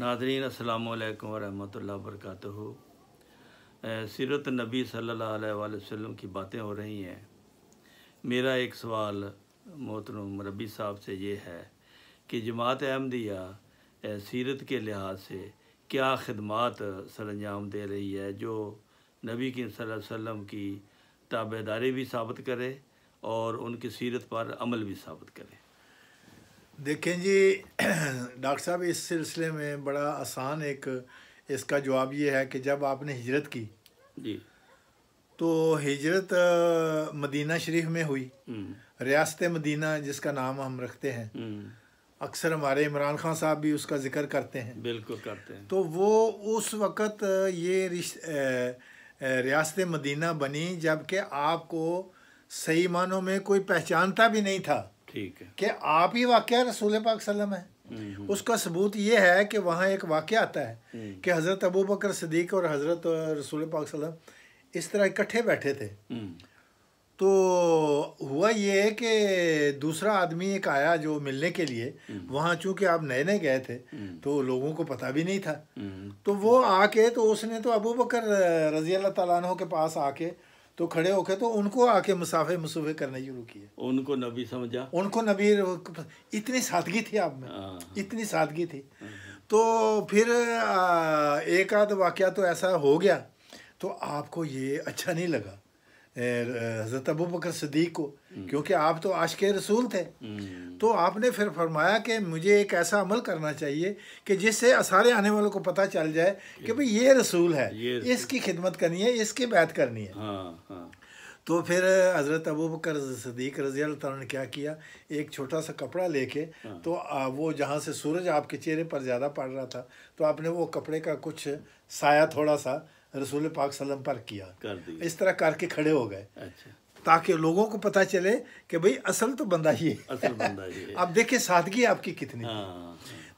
नाज़रीन अस्सलाम वालेकुम वरहमतुल्लाहि वबरकातुहू। सीरत नबी सल्लल्लाहु अलैहि वसल्लम की बातें हो रही हैं। मेरा एक सवाल मोहतरम मुरब्बी साहब से ये है कि जमात अहमदिया सीरत के लिहाज से क्या खिदमात सरअंजाम दे रही है जो नबी की सल्लल्लाहु अलैहि वसल्लम की ताबेदारी भी साबित करे और उनकी सीरत पर अमल भी साबित करे। देखें जी, डॉक्टर साहब इस सिलसिले में बड़ा आसान एक इसका जवाब ये है कि जब आपने हिजरत की जी तो हिजरत मदीना शरीफ में हुई। रियासत मदीना जिसका नाम हम रखते हैं, अक्सर हमारे इमरान खान साहब भी उसका जिक्र करते हैं। बिल्कुल करते हैं। तो वो उस वक़्त ये रियासत मदीना बनी जबकि आपको सही मानों में कोई पहचानता भी नहीं था। ठीक है कि आप ही वाक़या रसूल पाक सल्लम है। उसका सबूत ये है कि वहाँ एक वाक़या आता है कि हज़रत अबू बकर सिद्दीक़ और हज़रत रसूल पाक सल्लम इस तरह इकट्ठे बैठे थे। तो हुआ ये कि दूसरा आदमी एक आया जो मिलने के लिए। वहाँ चूँकि आप नए नए गए थे तो लोगों को पता भी नहीं था। तो वो आके तो उसने तो अबू बकर रज़ी अल्लाह तआला अन्हु के पास आके तो खड़े होके तो उनको आके मुसाफे मसूफे करने शुरू किए। उनको नबी समझा, उनको नबी, इतनी सादगी थी आप में, इतनी सादगी थी। तो फिर एक आध वाक़या तो ऐसा हो गया तो आपको ये अच्छा नहीं लगा हज़रत अबू बकर सिद्दीक़ को, क्योंकि आप तो आशिक़े रसूल थे। तो आपने फिर फरमाया कि मुझे एक ऐसा अमल करना चाहिए कि जिससे सारे आने वालों को पता चल जाए कि भाई ये रसूल है, इसकी खिदमत करनी है, इसकी बैत करनी है। तो फिर हज़रत अबू बकर सिद्दीक़ रज़ी अल्लाह तआला ने क्या किया, एक छोटा सा कपड़ा लेके तो वो जहाँ से सूरज आपके चेहरे पर ज़्यादा पड़ रहा था तो आपने वो कपड़े का कुछ साया थोड़ा सा रसूल पाक सल्लम पर किया, इस तरह करके खड़े हो गए। अच्छा। ताकि लोगों को पता चले कि भाई असल तो बंदा ही है, असल बंदा ही है। अब देखिए सादगी आपकी कितनी।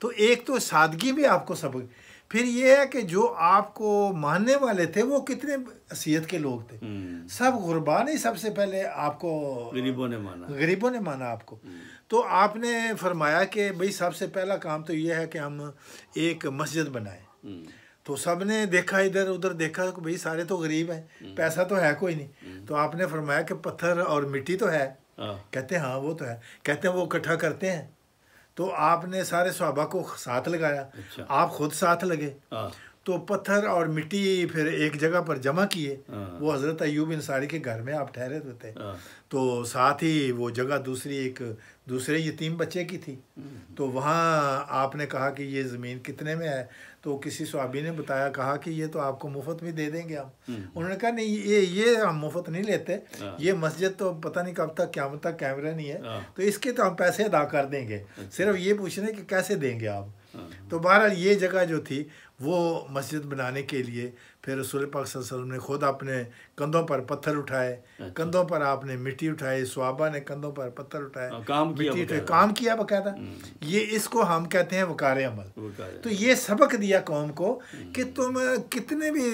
तो एक तो सादगी भी आपको सबक, फिर ये है कि जो आपको मानने वाले थे वो कितने हसीयत के लोग थे। सब गुरबा नहीं, सबसे पहले आपको गरीबों ने माना आपको। तो आपने फरमाया कि भाई सबसे पहला काम तो ये है कि हम एक मस्जिद बनाएं। तो सब ने देखा, इधर उधर देखा कि भाई सारे तो गरीब हैं, पैसा तो है कोई नहीं। तो आपने फरमाया कि पत्थर और मिट्टी तो है। कहते हैं हाँ वो तो है। कहते हैं वो इकट्ठा करते हैं। तो आपने सारे सहाबा को साथ लगाया। अच्छा। आप खुद साथ लगे। तो पत्थर और मिट्टी फिर एक जगह पर जमा किए। वो हज़रत अय्यूब अंसारी के घर में आप ठहरे थे। तो साथ ही वो जगह दूसरे यतीम बच्चे की थी। तो वहाँ आपने कहा कि ये ज़मीन कितने में है। तो किसी सहाबी ने बताया, कहा कि ये तो आपको मुफ्त में दे देंगे हम। उन्होंने कहा नहीं, ये हम मुफ्त नहीं लेते, ये मस्जिद तो पता नहीं कब तक क़यामत तक कैमरा नहीं है, तो इसके तो हम पैसे अदा कर देंगे। सिर्फ ये पूछने कि कैसे देंगे आप। तो बहरहाल ये जगह जो थी वो मस्जिद बनाने के लिए फिर रसूल पाक सल्लल्लाहु अलैहि वसल्लम ने खुद अपने कंधों पर पत्थर उठाए। अच्छा। कंधों पर आपने मिट्टी उठाई, सहाबा ने कंधों पर पत्थर उठाए, मिट्टी उठाई, काम किया बाकायदा। ये इसको हम कहते हैं वकार अमल। तो ये सबक दिया कौम को कि तुम कितने भी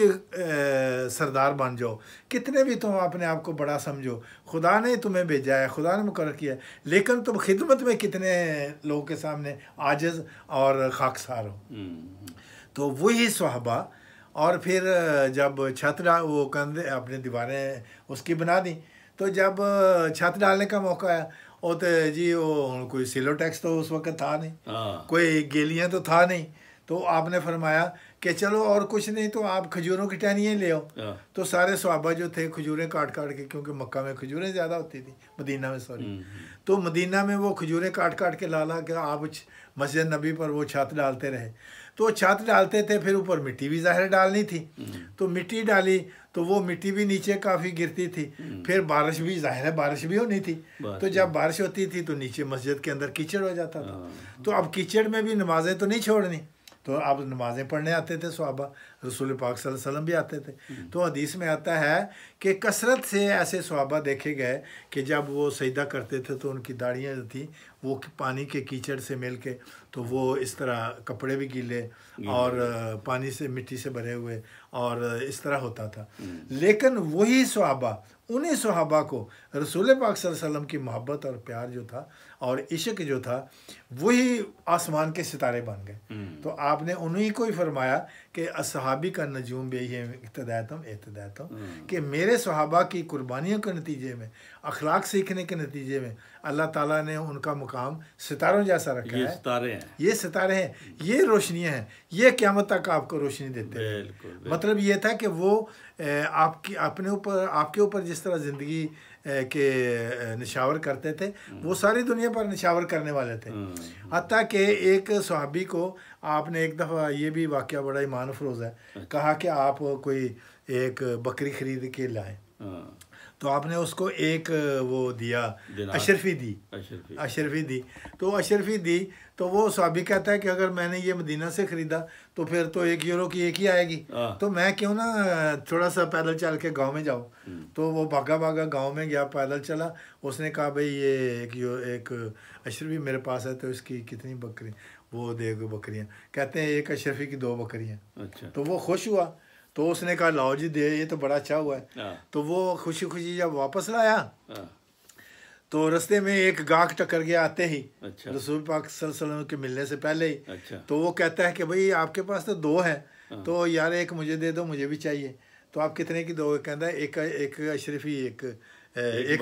सरदार बन जाओ, कितने भी तुम अपने आप को बड़ा समझो, खुदा ने तुम्हें भेजा है, खुदा ने मुकर्रर किया है, लेकिन तुम खिदमत में कितने लोगों के सामने आजिज़ और खाकसार हो। तो वही सहाबा। और फिर जब छत वो कंधे अपने दीवारें उसकी बना दी, तो जब छत डालने का मौका आया वो तो जी वो कोई सिलो टैक्स तो उस वक्त था नहीं, कोई गेलियाँ तो था नहीं। तो आपने फरमाया कि चलो और कुछ नहीं तो आप खजूरों की टहनियाँ ले आओ। तो सारे सहाबा जो थे खजूरें काट काट के, क्योंकि मक्का में खजूरें ज़्यादा होती थी, मदीना में सॉरी, तो मदीना में वो खजूरें काट काट के ला के आप मस्जिद नबी पर वो छत डालते रहे। तो छत डालते थे, फिर ऊपर मिट्टी भी ज़ाहिर डालनी थी। तो मिट्टी डाली तो वो मिट्टी भी नीचे काफ़ी गिरती थी। फिर बारिश भी, ज़ाहिर है बारिश भी होनी थी। तो जब बारिश होती थी तो नीचे मस्जिद के अंदर कीचड़ हो जाता था। तो अब कीचड़ में भी नमाजें तो नहीं छोड़नी, तो अब नमाज़ें पढ़ने आते थे सहाबा, रसूल पाक सल्लल्लाहु अलैहि वसल्लम भी आते थे। तो हदीस में आता है कि कसरत से ऐसे सहाबा देखे गए कि जब वो सजदा करते थे तो उनकी दाढ़ियाँ जो थी वो पानी के कीचड़ से मिल के तो वो इस तरह कपड़े भी गीले और पानी से मिट्टी से भरे हुए और इस तरह होता था। लेकिन वही सहाबा उन्हीं सहाबा को रसूल पाक सल्लल्लाहु अलैहि वसल्लम की मोहब्बत और प्यार जो था और इश्क जो था वही आसमान के सितारे बन गए। तो आपने उन्हीं को ही फरमाया कि असहाबी का नजूम भी ये इत्तदातम कि मेरे सहाबा की कुर्बानियों के नतीजे में, अखलाक सीखने के नतीजे में अल्लाह ताला ने उनका मुकाम सितारों जैसा रखा है। ये सितारे हैं, ये रोशनियाँ हैं, ये क़यामत तक आपको रोशनी देते हैं। मतलब ये था कि वो आपके ऊपर जिस तरह ज़िंदगी के निशावर करते थे वो सारी दुनिया पर निशावर करने वाले थे। हत्ता कि एक सहाबी को आपने एक दफ़ा ये भी वाक़या बड़ा ईमान अफरोज़ है, कहा कि आप कोई एक बकरी ख़रीद के लाएं, तो आपने उसको एक वो दिया, अशरफी दी। तो अशरफी दी तो वो सहाबी कहता है कि अगर मैंने ये मदीना से ख़रीदा तो फिर तो €1 की एक ही आएगी, तो मैं क्यों ना थोड़ा सा पैदल चल के गांव में जाऊँ। तो वो भागा गांव में गया, पैदल चला। उसने कहा भाई ये एक अशरफी मेरे पास है, तो इसकी कितनी बकरी, वो देखो बकरियाँ, कहते हैं एक अशरफी की 2 बकरियाँ। अच्छा। तो वो खुश हुआ, तो उसने कहा लाओ जी दे, ये तो बड़ा अच्छा हुआ है। तो वो खुशी खुशी जब वापस लाया तो रास्ते में एक गाहक टक्कर गया आते ही। अच्छा। रसूल पाक सल्लल्लाहु अलैहि वसल्लम के मिलने से पहले ही। अच्छा। तो वो कहता है कि भाई आपके पास तो 2 हैं, तो यार एक मुझे दे दो, मुझे भी चाहिए। तो आप कितने की दोगे? कहता है एक अशरफी, एक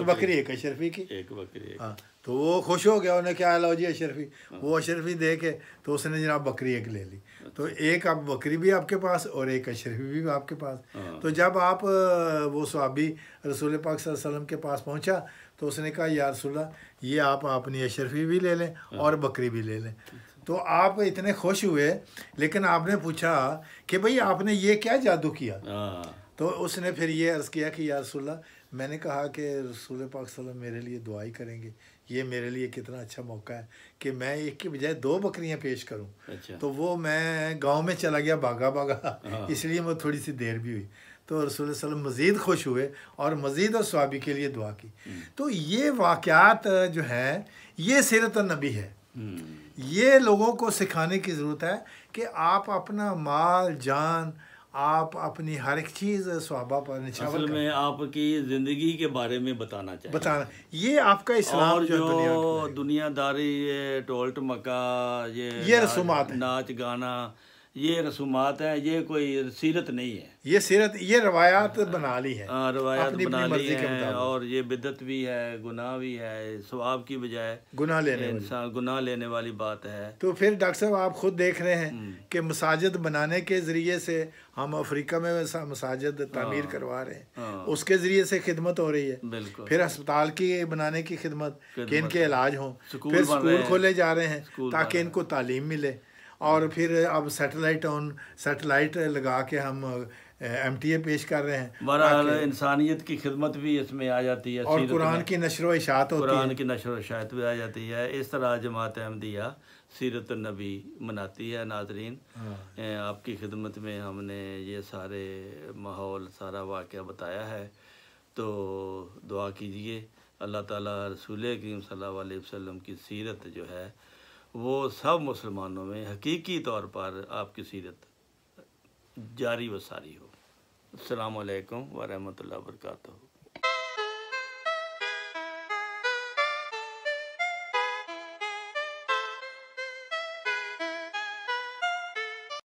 बकरी, एक अशरफी की, एक बकरी। हाँ। तो वो खुश हो गया, उन्हें क्या लो जी अशरफी। वो अशरफी दे के तो उसने जनाब बकरी एक ले ली। तो एक आप बकरी भी आपके पास और एक अशरफी भी आपके पास। तो जब आप वो सहाबी रसूल पाक सल्लल्लाहु अलैहि वसल्लम के पास पहुंचा तो उसने कहा या रसूलल्लाह, ये आप अपनी अशरफी भी ले लें और बकरी भी ले लें। तो आप इतने खुश हुए, लेकिन आपने पूछा कि भाई आपने ये क्या जादू किया। तो उसने फिर ये अर्ज़ किया कि या रसूलल्लाह, मैंने कहा कि रसूल पाक सल्लल्लाहु अलैहि वसल्लम मेरे लिए दुआई करेंगे, ये मेरे लिए कितना अच्छा मौका है कि मैं एक की बजाय 2 बकरियां पेश करूं। अच्छा। तो वो मैं गांव में चला गया भागा, इसलिए वो थोड़ी सी देर भी हुई। तो रसूल सल्लल्लाहु अलैहि वसल्लम मज़ीद खुश हुए और मज़ीद और सहाबी के लिए दुआ की। तो ये वाक़यात जो हैं ये सीरत नबी है। ये लोगों को सिखाने की ज़रूरत है कि आप अपना माल जान, आप अपनी हर एक चीज़ सहाबा पर निछावर असल में आपकी ज़िंदगी के बारे में बताना चाहिए, ये आपका इस्लाम। और जो दुनियादारी, ये टोल टमका, ये रसूमात, नाच गाना, ये रसूमात है, ये कोई सीरत नहीं है। ये सीरत, ये रवायात बना ली है, रवायात बना ली है। और ये बिदत भी है, गुनाह भी है, सवाब की बजाय गुनाह लेने वाली बात है। तो फिर डॉक्टर साहब आप खुद देख रहे हैं कि मसाजिद बनाने के ज़रिए से हम अफ्रीका में मसाजिद तामीर करवा रहे हैं, उसके ज़रिए से खिदमत हो रही है। बिल्कुल। फिर अस्पताल की बनाने की खिदमत कि इनके इलाज हों, फिर स्कूल खोले जा रहे हैं ताकि इनको तालीम मिले। और फिर अब सैटेलाइट लगा के हम MTA पेश कर रहे हैं। बहरहाल इंसानियत की खिदमत भी इसमें आ जाती है, और कुरान की नशर व इशाअत होती है, कुरान की नशर व इशाअत भी आ जाती है। इस तरह जमात अहमदिया सीरत नबी मनाती है। नाज़रीन, आपकी खिदमत में हमने ये सारे माहौल, सारा वाक़या बताया है, तो दुआ कीजिए अल्लाह ताला रसूल करीम सल्लल्लाहु अलैहि वसल्लम की सीरत जो है वो सब मुसलमानों में हकीकी तौर पर आपकी सीरत जारी व सारी हो। अस्सलामु अलैकुम व रहमतुल्लाहि व बरकातहू।